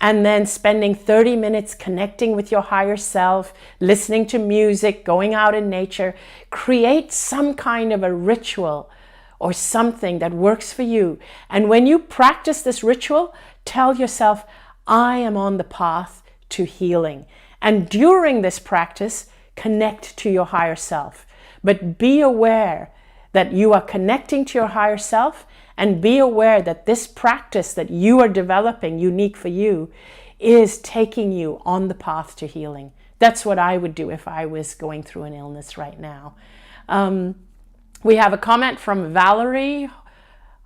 and then spending 30 minutes connecting with your higher self, listening to music, going out in nature. Create some kind of a ritual or something that works for you. And when you practice this ritual, tell yourself, I am on the path to healing. And during this practice, connect to your higher self. But be aware that you are connecting to your higher self, and be aware that this practice that you are developing, unique for you, is taking you on the path to healing. That's what I would do if I was going through an illness right now. We have a comment from Valerie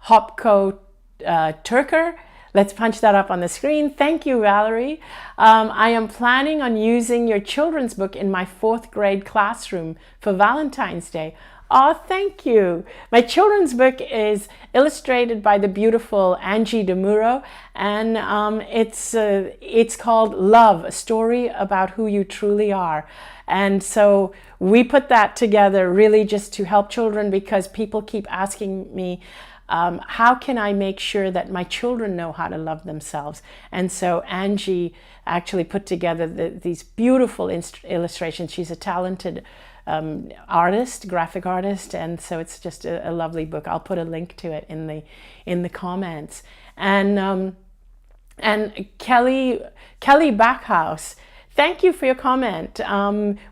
Hopko Turker. Let's punch that up on the screen. Thank you, Valerie. I am planning on using your children's book in my 4th grade classroom for Valentine's Day. Oh, thank you. My children's book is illustrated by the beautiful Angie DeMuro, and it's called Love, a story about who you truly are. And so we put that together really just to help children, because people keep asking me, how can I make sure that my children know how to love themselves? And so Angie actually put together these beautiful illustrations. She's a talented artist, graphic artist, and so it's just a lovely book. I'll put a link to it in the comments. And Kelly Backhouse, thank you for your comment.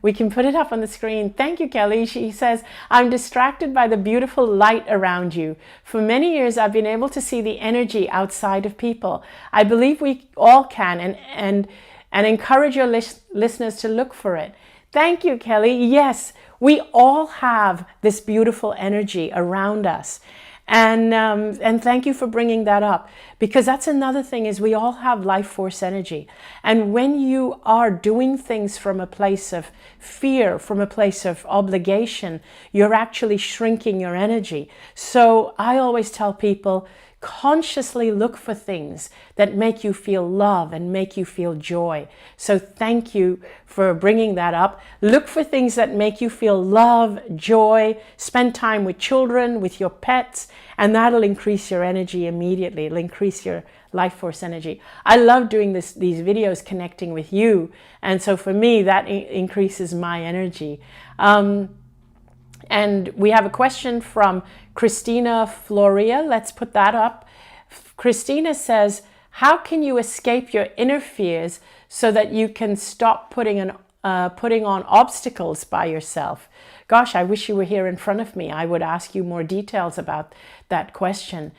We can put it up on the screen. Thank you, Kelly. She says, I'm distracted by the beautiful light around you. For many years, I've been able to see the energy outside of people. I believe we all can, and encourage your listeners to look for it. Thank you, Kelly. Yes, we all have this beautiful energy around us. And thank you for bringing that up, because that's another thing, is we all have life force energy. And when you are doing things from a place of fear, from a place of obligation, you're actually shrinking your energy. So I always tell people, consciously look for things that make you feel love and make you feel joy. So thank you for bringing that up. Look for things that make you feel love, joy. Spend time with children, with your pets, and that'll increase your energy immediately. It'll increase your life force energy. I love doing these videos connecting with you, and so for me that increases my energy. And we have a question from Christina Floria. Let's put that up. Christina says, how can you escape your inner fears so that you can stop putting on obstacles by yourself? Gosh, I wish you were here in front of me. I would ask you more details about that question.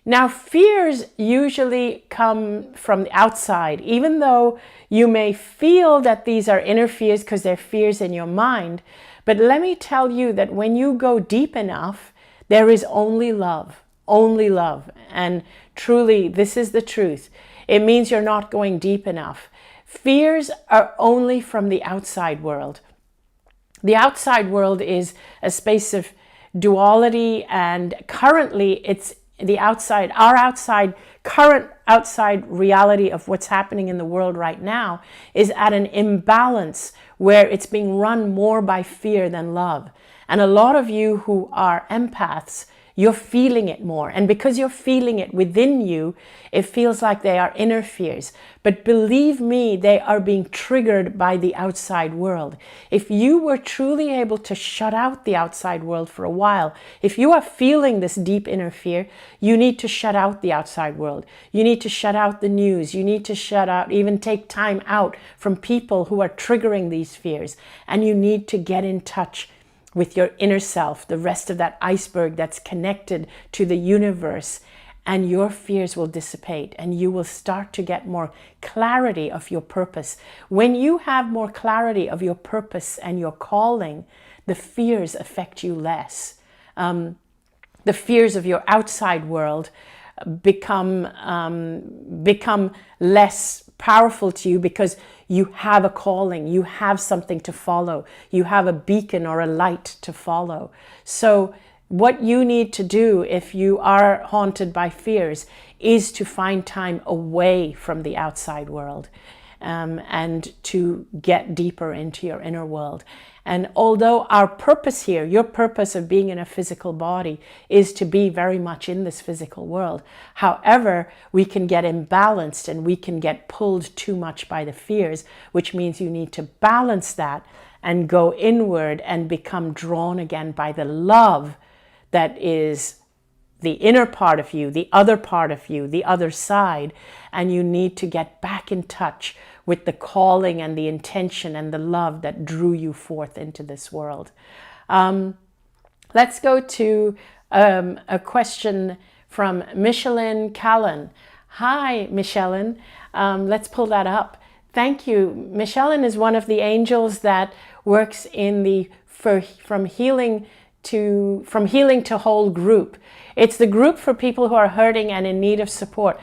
Now, fears usually come from the outside, even though you may feel that these are inner fears because they're fears in your mind. But let me tell you that when you go deep enough, there is only love, only love. And truly, this is the truth. It means you're not going deep enough. Fears are only from the outside world. The outside world is a space of duality, and currently it's the outside, our outside, current outside reality of what's happening in the world right now is at an imbalance where it's being run more by fear than love. And a lot of you who are empaths, you're feeling it more. And because you're feeling it within you, it feels like they are inner fears. But believe me, they are being triggered by the outside world. If you were truly able to shut out the outside world for a while, if you are feeling this deep inner fear, you need to shut out the outside world. You need to shut out the news. You need to shut out, even take time out from people who are triggering these fears. And you need to get in touch with your inner self, the rest of that iceberg that's connected to the universe, and your fears will dissipate and you will start to get more clarity of your purpose. When you have more clarity of your purpose and your calling, the fears affect you less. The fears of your outside world become less powerful to you because you have a calling, you have something to follow, you have a beacon or a light to follow. So what you need to do if you are haunted by fears is to find time away from the outside world, and to get deeper into your inner world. And although our purpose here, your purpose of being in a physical body is to be very much in this physical world. However, we can get imbalanced and we can get pulled too much by the fears, which means you need to balance that and go inward and become drawn again by the love that is the inner part of you, the other part of you, the other side. And you need to get back in touch with the calling and the intention and the love that drew you forth into this world. Let's go to a question from Micheline Callan. Hi, Micheline. Let's pull that up. Thank you. Micheline is one of the angels that works in the From Healing to Whole group. It's the group for people who are hurting and in need of support.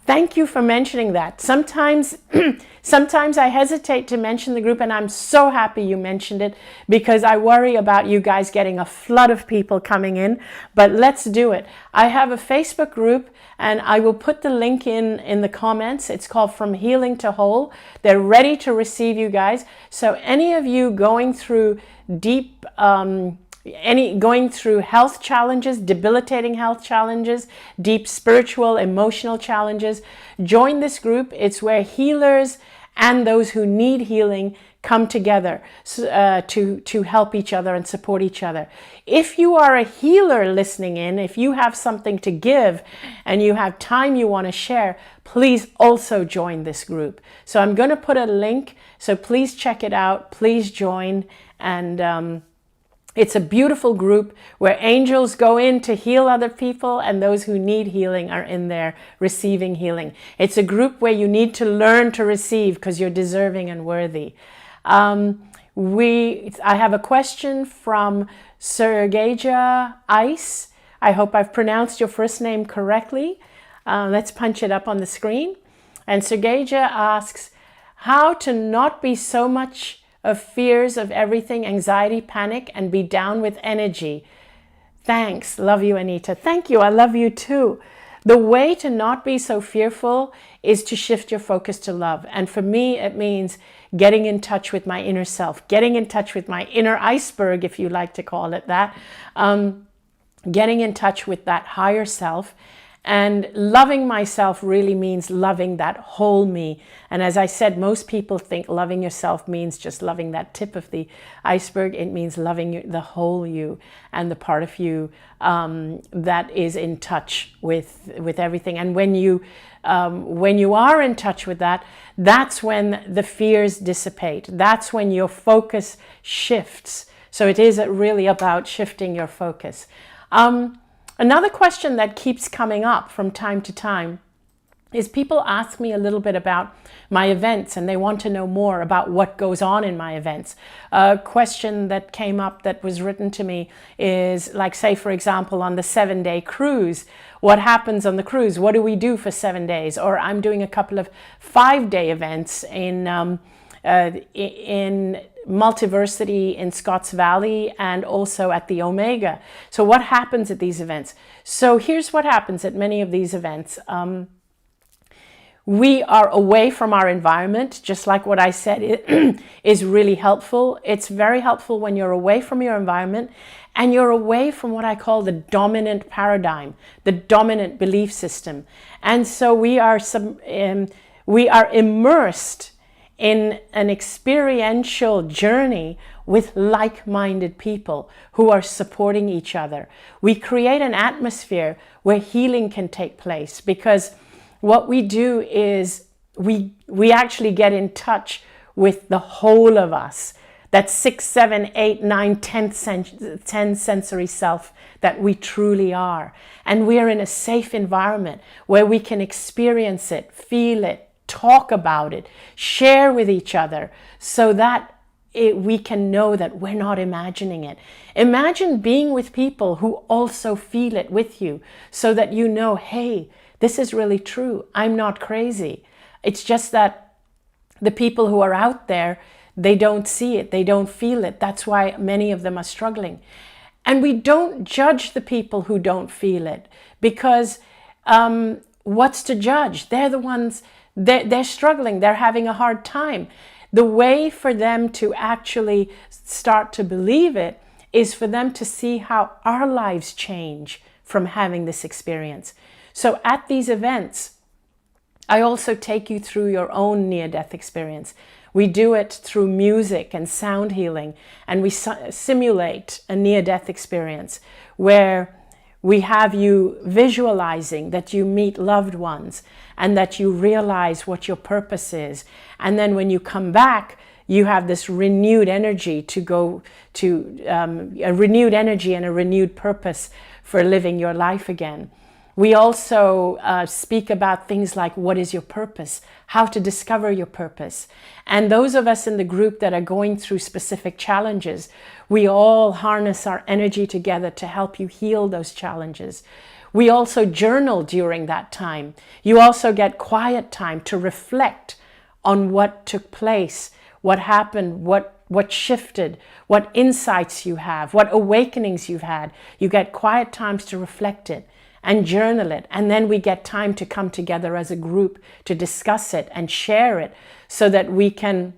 Thank you for mentioning that. Sometimes I hesitate to mention the group, and I'm so happy you mentioned it because I worry about you guys getting a flood of people coming in, but let's do it. I have a Facebook group, and I will put the link in the comments. It's called From Healing to Whole. They're ready to receive you guys. So any of you going through deep going through health challenges, debilitating health challenges, deep spiritual, emotional challenges, join this group. It's where healers and those who need healing come together to help each other and support each other. If you are a healer listening in, if you have something to give and you have time you want to share, please also join this group. So I'm going to put a link, so please check it out, please join. And it's a beautiful group where angels go in to heal other people, and those who need healing are in there receiving healing. It's a group where you need to learn to receive because you're deserving and worthy. I have a question from Sergeja Ice. I hope I've pronounced your first name correctly. Let's punch it up on the screen. And Sergeja asks, how to not be so much of fears of everything, anxiety, panic, and be down with energy. Thanks. Love you, Anita. Thank you. I love you too. The way to not be so fearful is to shift your focus to love. And for me, it means getting in touch with my inner self, getting in touch with my inner iceberg, if you like to call it that, getting in touch with that higher self. And loving myself really means loving that whole me. And as I said, most people think loving yourself means just loving that tip of the iceberg. It means loving the whole you and the part of you that is in touch with everything. And when you are in touch with that, that's when the fears dissipate. That's when your focus shifts. So it is really about shifting your focus. Another question that keeps coming up from time to time is people ask me a little bit about my events, and they want to know more about what goes on in my events. A question that came up that was written to me is like, say, for example, on the 7-day cruise, what happens on the cruise? What do we do for 7 days? Or I'm doing a couple of 5-day events in Multiversity in Scotts Valley and also at the Omega. So what happens at these events? So here's what happens at many of these events. We are away from our environment, just like what I said is really helpful. It's very helpful when you're away from your environment and you're away from what I call the dominant paradigm, the dominant belief system. And so we are immersed in an experiential journey with like-minded people who are supporting each other. We create an atmosphere where healing can take place, because what we do is we actually get in touch with the whole of us, that 6, 7, 8, 9, 10 sensory self that we truly are. And we are in a safe environment where we can experience it, feel it, talk about it, share with each other, so that we can know that we're not imagining it. Imagine being with people who also feel it with you, so that you know, hey, this is really true. I'm not crazy. It's just that the people who are out there, they don't see it. They don't feel it. That's why many of them are struggling. And we don't judge the people who don't feel it, because what's to judge? They're the ones, they're struggling. They're having a hard time. The way for them to actually start to believe it is for them to see how our lives change from having this experience. So at these events, I also take you through your own near-death experience. We do it through music and sound healing, and we simulate a near-death experience where we have you visualizing that you meet loved ones and that you realize what your purpose is. And then when you come back, you have this renewed energy to go to a renewed energy and a renewed purpose for living your life again. We also speak about things like, what is your purpose? How to discover your purpose. And those of us in the group that are going through specific challenges, we all harness our energy together to help you heal those challenges. We also journal during that time. You also get quiet time to reflect on what took place, what happened, what shifted, what insights you have, what awakenings you've had. You get quiet times to reflect it and journal it. And then we get time to come together as a group to discuss it and share it, so that we can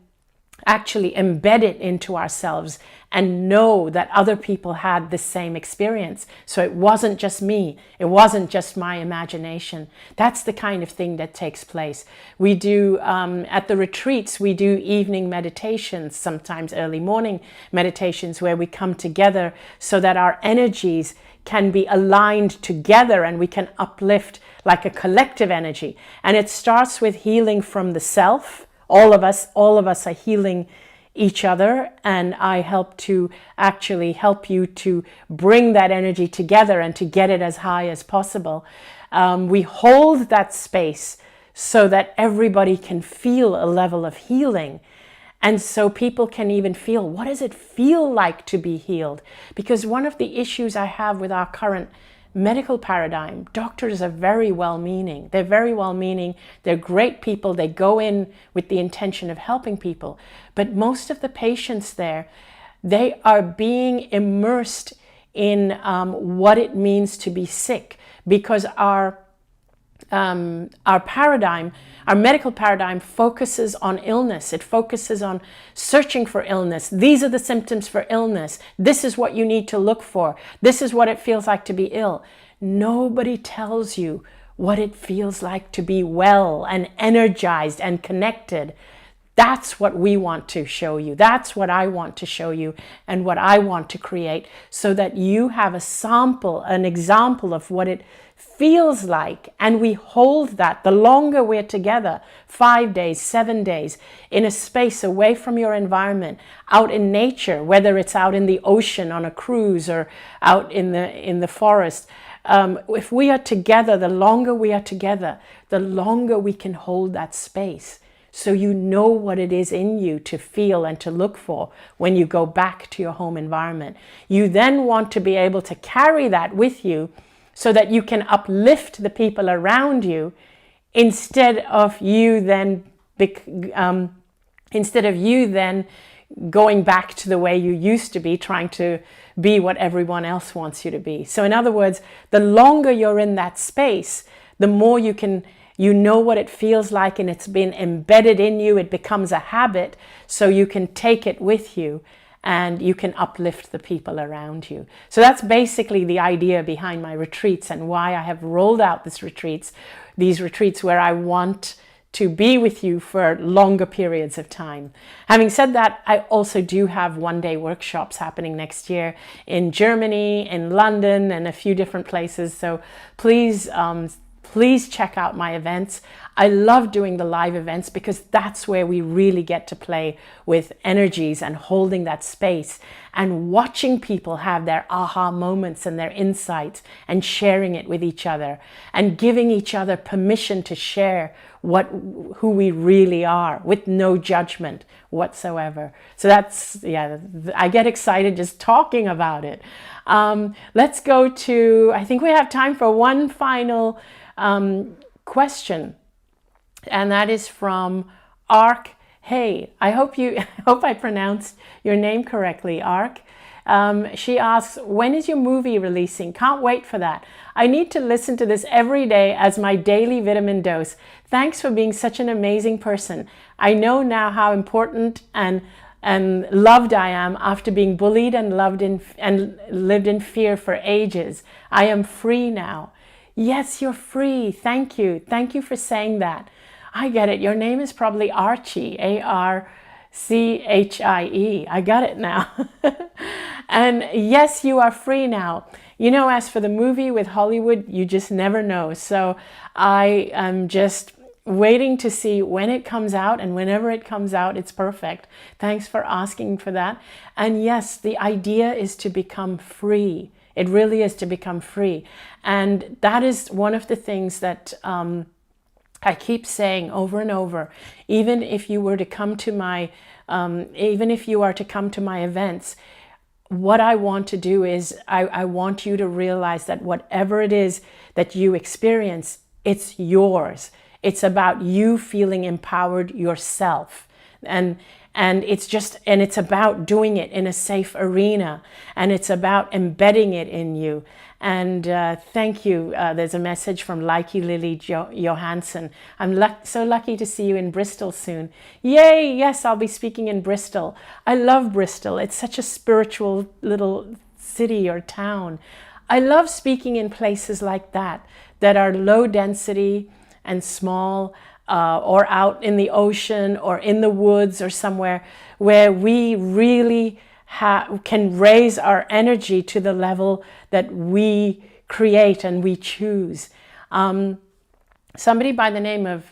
actually embed it into ourselves and know that other people had the same experience. So it wasn't just me. It wasn't just my imagination. That's the kind of thing that takes place. We do, at the retreats, we do evening meditations, sometimes early morning meditations, where we come together so that our energies can be aligned together and we can uplift like a collective energy. And it starts with healing from the self. All of us are healing each other, and I help to actually help you to bring that energy together and to get it as high as possible. We hold that space so that everybody can feel a level of healing. And so people can even feel, what does it feel like to be healed? Because one of the issues I have with our current medical paradigm, doctors are very well-meaning. They're very well-meaning. They're great people. They go in with the intention of helping people. But most of the patients there, they are being immersed in what it means to be sick, because our paradigm, our medical paradigm, focuses on illness. It focuses on searching for illness. These are the symptoms for illness. This is what you need to look for. This is what it feels like to be ill. Nobody tells you what it feels like to be well and energized and connected. That's what we want to show you. That's what I want to show you, and what I want to create, so that you have a sample, an example of what it feels like. And we hold that. The longer we're together, 5 days, 7 days, in a space away from your environment, out in nature, whether it's out in the ocean on a cruise or out in the forest, If we are together, the longer we are together, the longer we can hold that space. So you know what it is in you to feel and to look for when you go back to your home environment. You then want to be able to carry that with you so that you can uplift the people around you instead of you then going back to the way you used to be, trying to be what everyone else wants you to be. So in other words, the longer you're in that space, the more you know what it feels like, and it's been embedded in you. It becomes a habit, so you can take it with you and you can uplift the people around you. So that's basically the idea behind my retreats and why I have rolled out these retreats where I want to be with you for longer periods of time. Having said that, I also do have one-day workshops happening next year in Germany, in London, and a few different places. So please check out my events. I love doing the live events because that's where we really get to play with energies and holding that space and watching people have their aha moments and their insights and sharing it with each other and giving each other permission to share who we really are with no judgment whatsoever. So I get excited just talking about it. Let's go to, I think we have time for one final question, and that is from Ark. Hey, I hope I pronounced your name correctly, Ark. She asks, when is your movie releasing? Can't wait for that. I need to listen to this every day as my daily vitamin dose. Thanks for being such an amazing person. I know now how important and loved I am after being bullied and lived in fear for ages. I am free now. Yes, you're free. Thank you. Thank you for saying that. I get it. Your name is probably Archie, Archie. I got it now. And yes, you are free now. You know, as for the movie with Hollywood, you just never know. So I am just waiting to see when it comes out, and whenever it comes out, it's perfect. Thanks for asking for that. And yes, the idea is to become free. It really is to become free. And that is one of the things that I keep saying over and over. Even if you are to come to my events, what I want to do is I want you to realize that whatever it is that you experience, it's yours. It's about you feeling empowered yourself. And it's about doing it in a safe arena, and it's about embedding it in you. And thank you. There's a message from Likey Lily Johansson. I'm so lucky to see you in Bristol soon. Yay! Yes, I'll be speaking in Bristol. I love Bristol. It's such a spiritual little city or town. I love speaking in places like that are low density and small, or out in the ocean or in the woods or somewhere where we really can raise our energy to the level that we create and we choose. Somebody by the name of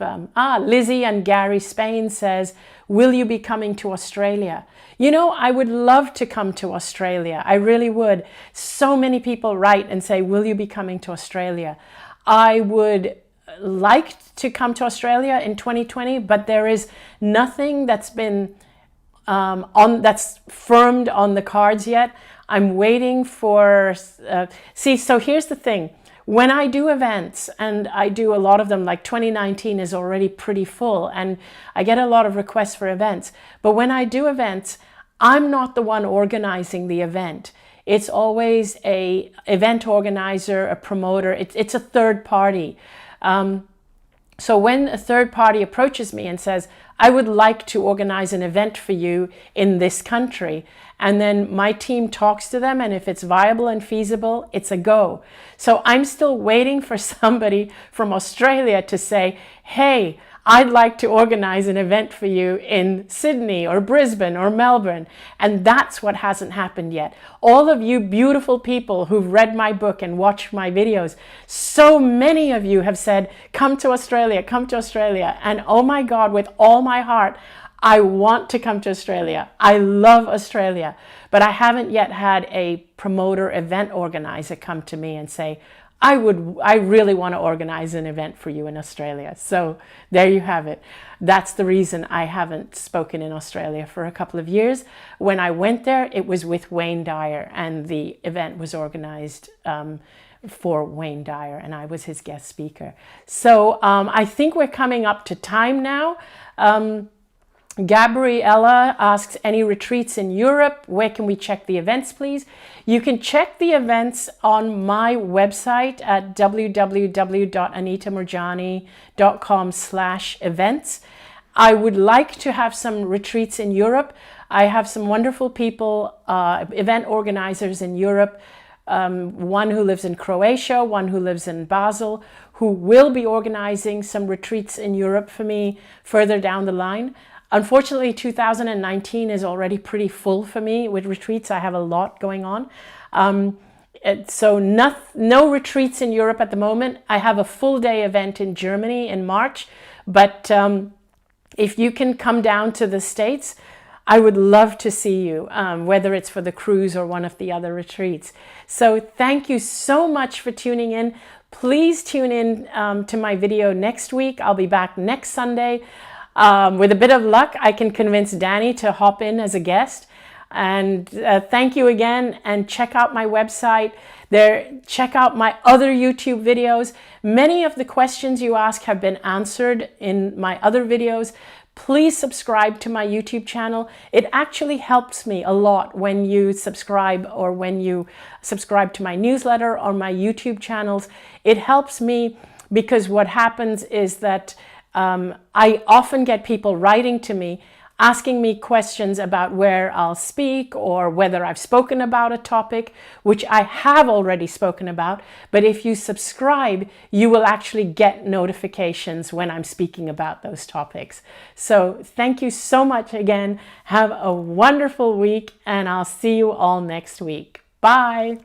Lizzie and Gary Spain says, will you be coming to Australia? You know, I would love to come to Australia. I really would. So many people write and say, will you be coming to Australia? I would like to come to Australia in 2020, but there is nothing that's been that's firmed on the cards yet. I'm waiting for so here's the thing. When I do events, and I do a lot of them, like 2019 is already pretty full, and I get a lot of requests for events, but when I do events, I'm not the one organizing the event. It's always a event organizer, a promoter. It's a third party. So when a third party approaches me and says, I would like to organize an event for you in this country, and then my team talks to them, and if it's viable and feasible, it's a go. So I'm still waiting for somebody from Australia to say, hey, I'd like to organize an event for you in Sydney or Brisbane or Melbourne. And that's what hasn't happened yet. All of you beautiful people who've read my book and watched my videos, so many of you have said, come to Australia, come to Australia. And oh my God, with all my heart, I want to come to Australia. I love Australia, but I haven't yet had a promoter event organizer come to me and say, I really want to organize an event for you in Australia. So there you have it. That's the reason I haven't spoken in Australia for a couple of years. When I went there, it was with Wayne Dyer, and the event was organized for Wayne Dyer, and I was his guest speaker. So I think we're coming up to time now. Gabriella asks, any retreats in Europe? Where can we check the events, please? You can check the events on my website at www.anitamurjani.com/events. I would like to have some retreats in Europe. I have some wonderful people, event organizers in Europe, one who lives in Croatia, one who lives in Basel, who will be organizing some retreats in Europe for me further down the line. Unfortunately, 2019 is already pretty full for me with retreats. I have a lot going on. So no retreats in Europe at the moment. I have a full day event in Germany in March, but if you can come down to the States, I would love to see you, whether it's for the cruise or one of the other retreats. So thank you so much for tuning in. Please tune in to my video next week. I'll be back next Sunday. With a bit of luck, I can convince Danny to hop in as a guest. And thank you again, and check out my website. Check out my other YouTube videos. Many of the questions you ask have been answered in my other videos. Please subscribe to my YouTube channel. It actually helps me a lot when you subscribe, or when you subscribe to my newsletter or my YouTube channels. It helps me because what happens is that I often get people writing to me, asking me questions about where I'll speak or whether I've spoken about a topic, which I have already spoken about. But if you subscribe, you will actually get notifications when I'm speaking about those topics. So thank you so much again. Have a wonderful week, and I'll see you all next week. Bye.